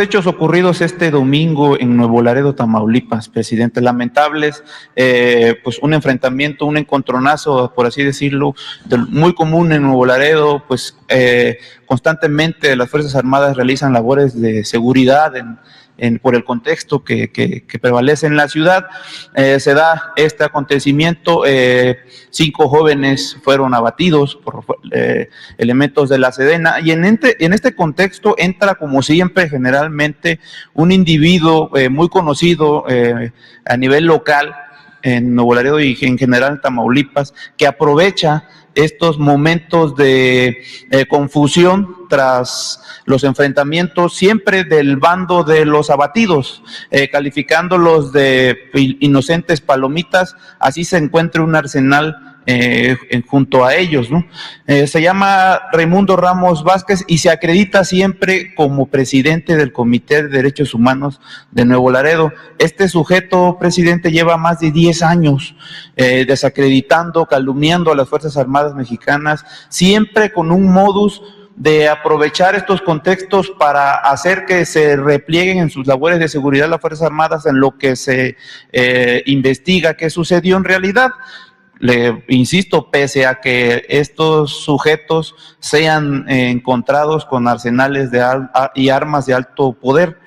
Hechos ocurridos este domingo en Nuevo Laredo, Tamaulipas, presidente, lamentables, pues un enfrentamiento, un encontronazo, por así decirlo, muy común en Nuevo Laredo, pues constantemente las Fuerzas Armadas realizan labores de seguridad por el contexto que prevalece en la ciudad. Se da este acontecimiento, 5 jóvenes fueron abatidos por elementos de la Sedena, y en este contexto entra, como siempre, generalmente un individuo muy conocido a nivel local en Nuevo Laredo y en general en Tamaulipas, que aprovecha estos momentos de confusión tras los enfrentamientos, siempre del bando de los abatidos, calificándolos de inocentes palomitas. Así se encuentra un arsenal junto a ellos, ¿no? Se llama Raimundo Ramos Vázquez y se acredita siempre como presidente del Comité de Derechos Humanos de Nuevo Laredo. Este sujeto, presidente, lleva más de 10 años desacreditando, calumniando a las Fuerzas Armadas mexicanas, siempre con un modus de aprovechar estos contextos para hacer que se replieguen en sus labores de seguridad las Fuerzas Armadas en lo que se investiga qué sucedió en realidad. Le insisto, pese a que estos sujetos sean encontrados con arsenales y armas de alto poder.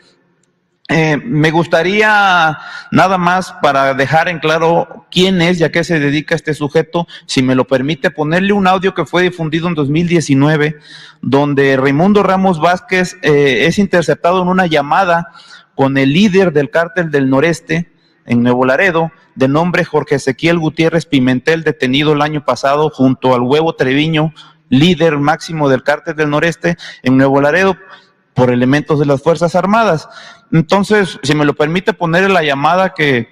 Me gustaría, nada más para dejar en claro quién es y a qué se dedica este sujeto, si me lo permite, ponerle un audio que fue difundido en 2019, donde Raimundo Ramos Vázquez es interceptado en una llamada con el líder del Cártel del Noreste en Nuevo Laredo, de nombre Jorge Ezequiel Gutiérrez Pimentel, detenido el año pasado junto al Huevo Treviño, líder máximo del Cártel del Noreste en Nuevo Laredo, por elementos de las Fuerzas Armadas. Entonces, si me lo permite, ponerle la llamada que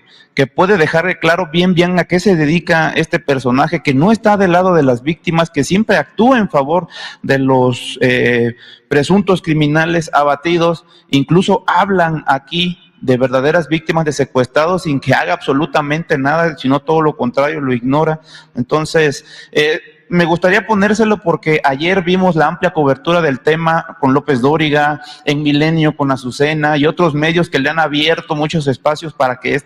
puede dejar claro bien a qué se dedica este personaje, que no está del lado de las víctimas, que siempre actúa en favor de los presuntos criminales abatidos, incluso hablan aquí de verdaderas víctimas de secuestrados sin que haga absolutamente nada, sino todo lo contrario, lo ignora. Entonces, me gustaría ponérselo porque ayer vimos la amplia cobertura del tema con López Dóriga, en Milenio con Azucena y otros medios que le han abierto muchos espacios para que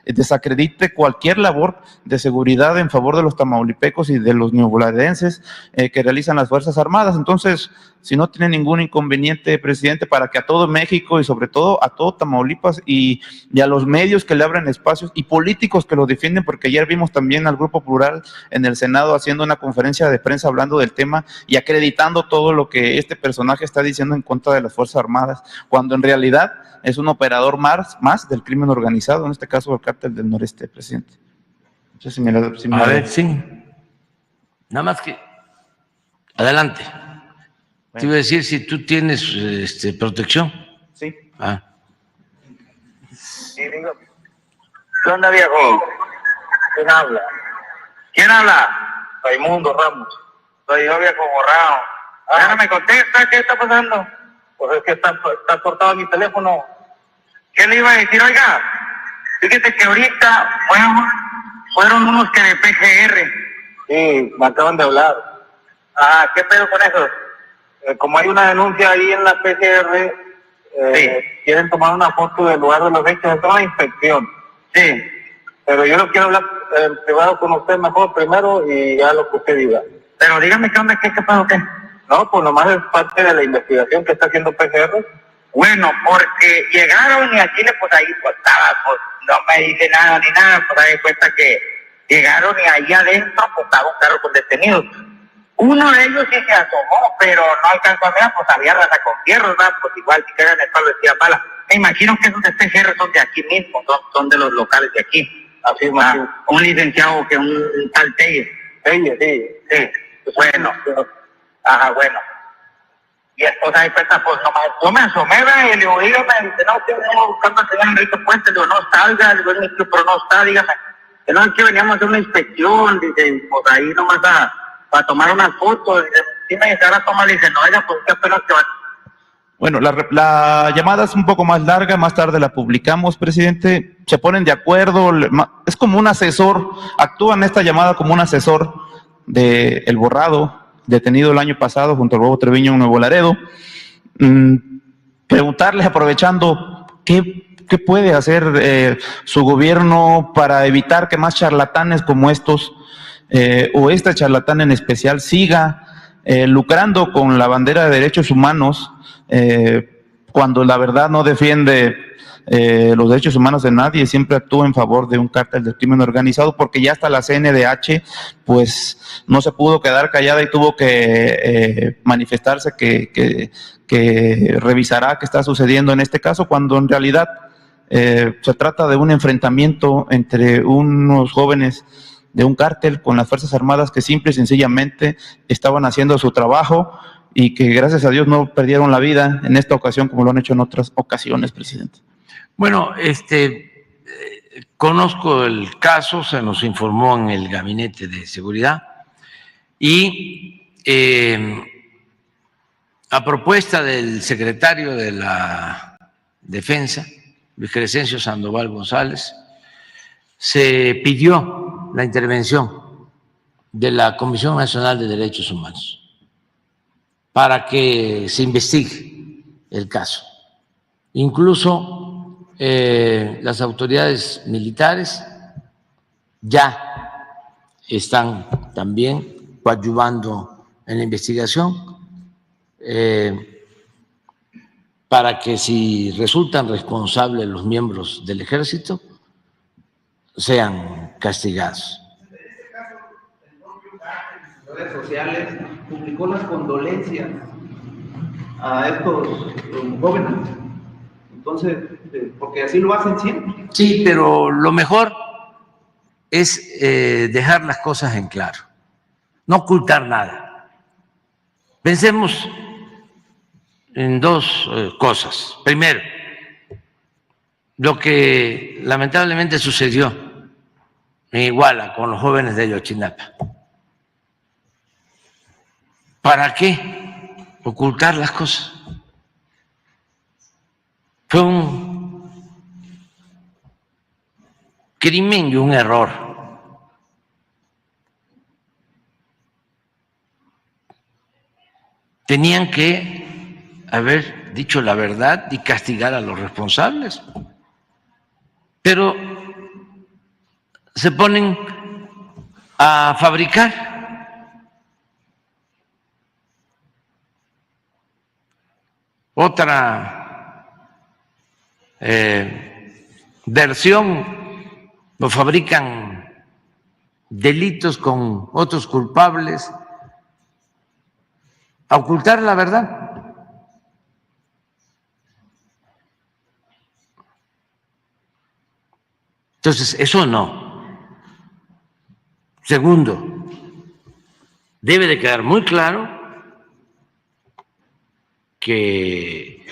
desacredite cualquier labor de seguridad en favor de los tamaulipecos y de los neovolarenses que realizan las Fuerzas Armadas. Entonces, si no tiene ningún inconveniente, presidente, para que a todo México y sobre todo a todo Tamaulipas y a los medios que le abren espacios y políticos que lo defienden, porque ayer vimos también al Grupo Plural en el Senado haciendo una conferencia de prensa hablando del tema y acreditando todo lo que este personaje está diciendo en contra de las Fuerzas Armadas, cuando en realidad es un operador más del crimen organizado, en este caso el Cártel del Noreste, presidente. No sé si a ver, sí. Nada más que... Adelante. Bueno. Te iba a decir si tú tienes protección. Sí. Sí, digo. ¿Qué onda, viejo? ¿Quién habla? ¿Quién habla? Raimundo Ramos. Soy yo, viejo borrado. Ya no me contesta, ¿qué está pasando? Pues es que está cortado mi teléfono. ¿Qué le iba a decir? Oiga, fíjate que ahorita fueron unos que de PGR. Sí, me acaban de hablar. ¿Qué pedo con eso? Como hay una denuncia ahí en la PGR, sí, quieren tomar una foto del lugar de los hechos, es una inspección. Sí. Pero yo no quiero hablar privado con usted mejor primero y ya lo que usted diga. Pero dígame qué onda, qué pasó, qué. No, pues nomás es parte de la investigación que está haciendo PGR. Bueno, porque llegaron y aquí pues ahí pues estaba, pues no me dice nada ni nada, pues ahí cuenta que llegaron y ahí adentro pues estaba un carro con detenidos. Uno de ellos sí se asomó, pero no alcanzó a ver, pues había raza con fierros, ¿verdad? Pues igual si cagan el palo decía bala. Me imagino que esos de PGR son de aquí mismo, son de los locales de aquí. Así es, un licenciado que un tal Telles. Telles, sí. Bueno, bueno. Y después ahí cuenta, pues nomás, yo me asomé, ¿verdad? Y le digo, dígame, dice, no, que venimos buscando al señor Enrique Puente, le digo, no salga, le digo, pero no está, dígame. Que no, es que veníamos a hacer una inspección, dice, pues ahí nomás para tomar unas fotos, dice, sí me dice, ahora toma, dice, no, oiga, pues qué apenas que va. Bueno, la llamada es un poco más larga, más tarde la publicamos, presidente, se ponen de acuerdo, es como un asesor, actúa en esta llamada como un asesor de El Borrado, detenido el año pasado junto al Huevo Treviño en Nuevo Laredo. preguntarles, aprovechando, ¿qué puede hacer su gobierno para evitar que más charlatanes como estos, o este charlatán en especial, siga lucrando con la bandera de derechos humanos, cuando la verdad no defiende los derechos humanos de nadie, siempre actúa en favor de un cártel del crimen organizado, porque ya hasta la CNDH pues no se pudo quedar callada y tuvo que manifestarse que revisará qué está sucediendo en este caso, cuando en realidad se trata de un enfrentamiento entre unos jóvenes de un cártel con las Fuerzas Armadas que simple y sencillamente estaban haciendo su trabajo y que gracias a Dios no perdieron la vida en esta ocasión como lo han hecho en otras ocasiones, presidente. Bueno, conozco el caso, se nos informó en el Gabinete de Seguridad y a propuesta del secretario de la Defensa, Luis Crescencio Sandoval González, se pidió la intervención de la Comisión Nacional de Derechos Humanos para que se investigue el caso. Incluso las autoridades militares ya están también coadyuvando en la investigación para que si resultan responsables los miembros del ejército sean castigados. En este caso, el propio cártel en sus redes sociales publicó las condolencias a estos jóvenes. Entonces, porque así lo hacen siempre. Sí, pero lo mejor es dejar las cosas en claro, no ocultar nada. Pensemos en dos cosas. Primero, lo que lamentablemente sucedió en Iguala con los jóvenes de Ayotzinapa. ¿Para qué ocultar las cosas? Fue un crimen y un error. Tenían que haber dicho la verdad y castigar a los responsables. Pero se ponen a fabricar otra versión, lo fabrican delitos con otros culpables, a ocultar la verdad. Entonces, eso no. Segundo, debe de quedar muy claro que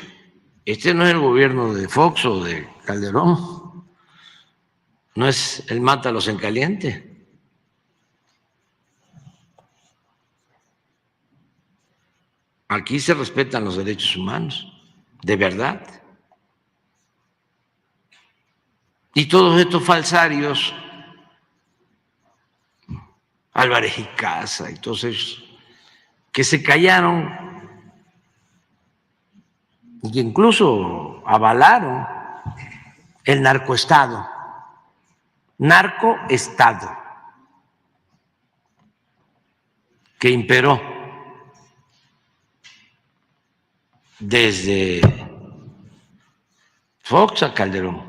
este no es el gobierno de Fox o de Calderón, no es el mátalos en caliente. Aquí se respetan los derechos humanos, de verdad. Y todos estos falsarios, Álvarez y Casa y todos ellos, que se callaron y que incluso avalaron el narcoestado que imperó desde Fox a Calderón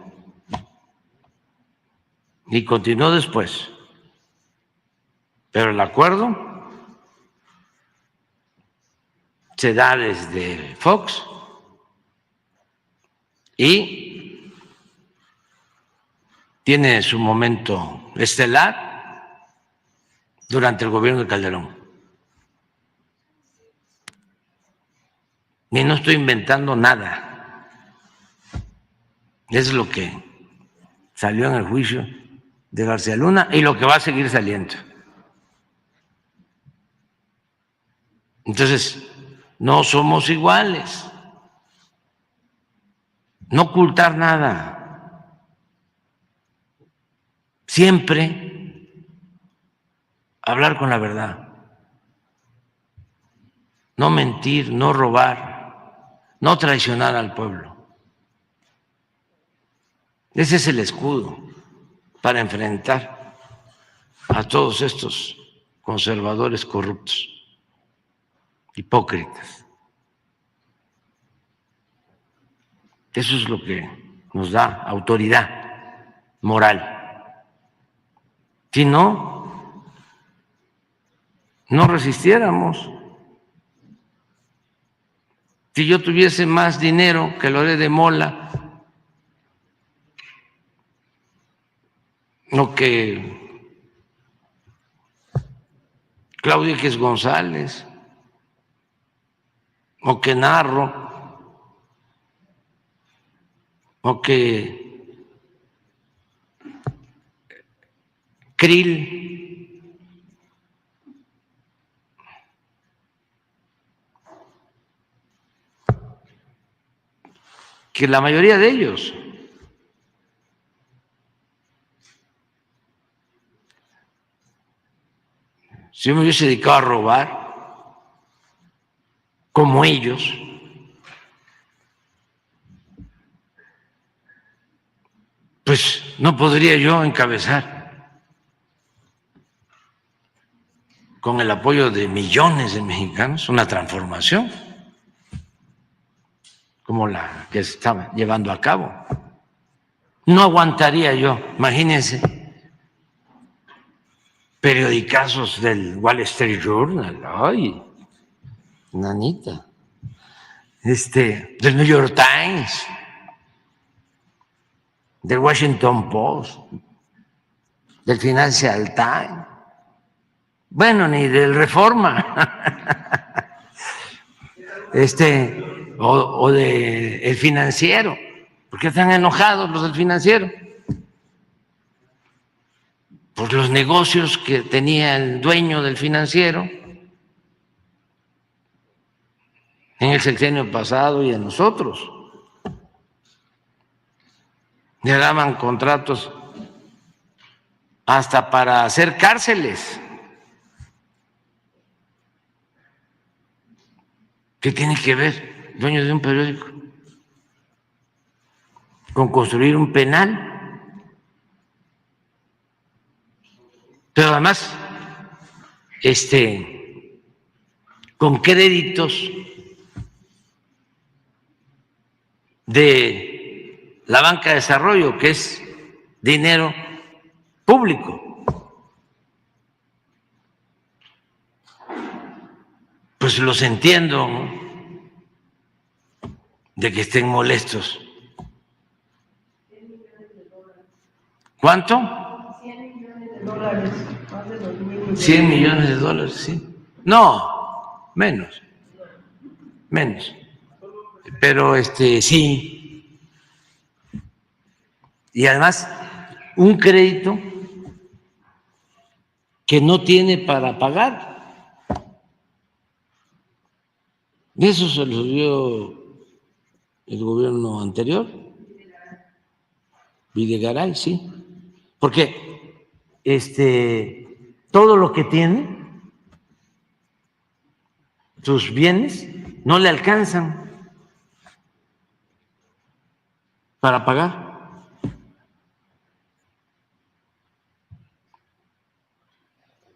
y continuó después. Pero el acuerdo se da desde Fox y tiene su momento estelar durante el gobierno de Calderón. Y no estoy inventando nada. Es lo que salió en el juicio de García Luna y lo que va a seguir saliendo. Entonces, no somos iguales. No ocultar nada. Siempre hablar con la verdad. No mentir, no robar, no traicionar al pueblo. Ese es el escudo para enfrentar a todos estos conservadores corruptos, hipócritas. Eso es lo que nos da autoridad moral. Si no, no resistiéramos. Si yo tuviese más dinero que Loret de Mola o que Claudia X González o que Narro o que Krill, que la mayoría de ellos si yo me hubiese dedicado a robar como ellos, pues no podría yo encabezar con el apoyo de millones de mexicanos una transformación como la que se estaba llevando a cabo. No aguantaría yo, imagínense, periodicazos del Wall Street Journal, ay, nanita, del New York Times, del Washington Post, del Financial Times, bueno, ni del Reforma, o de El Financiero. ¿Por qué están enojados los del Financiero? Por los negocios que tenía el dueño del Financiero en el sexenio pasado y en los otros. Le daban contratos hasta para hacer cárceles. ¿Qué tiene que ver el dueño de un periódico con construir un penal? Pero además, con créditos de la banca de desarrollo, que es dinero público. Pues los entiendo, ¿no?, de que estén molestos. ¿Cuánto? $100 millones, sí. No, menos. Pero sí. Y además, un crédito que no tiene para pagar. Eso se lo dio el gobierno anterior, Videgaray, sí. Porque todo lo que tiene, sus bienes, no le alcanzan para pagar.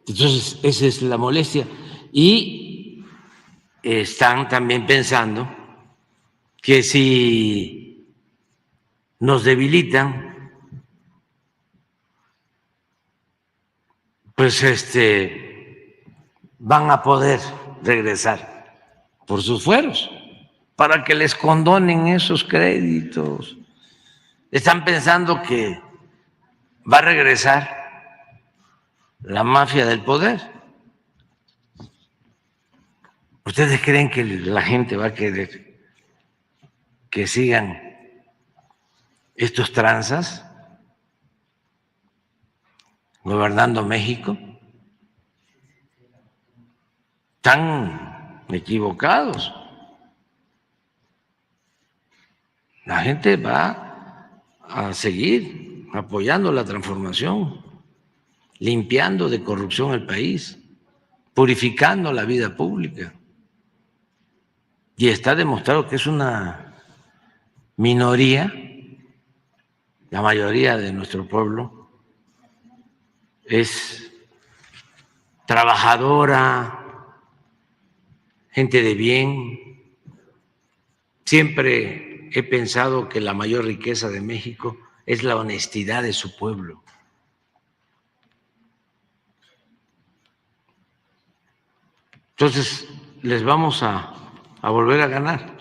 Entonces, esa es la molestia. Y están también pensando que si nos debilitan, pues van a poder regresar por sus fueros para que les condonen esos créditos. Están pensando que va a regresar la mafia del poder. ¿Ustedes creen que la gente va a querer que sigan estos tranzas gobernando México? Están equivocados. La gente va a seguir apoyando la transformación, limpiando de corrupción el país, purificando la vida pública. y está demostrado que es una minoría. La mayoría de nuestro pueblo es trabajadora, gente de bien. Siempre he pensado que la mayor riqueza de México es la honestidad de su pueblo. Entonces, les vamos a volver a ganar.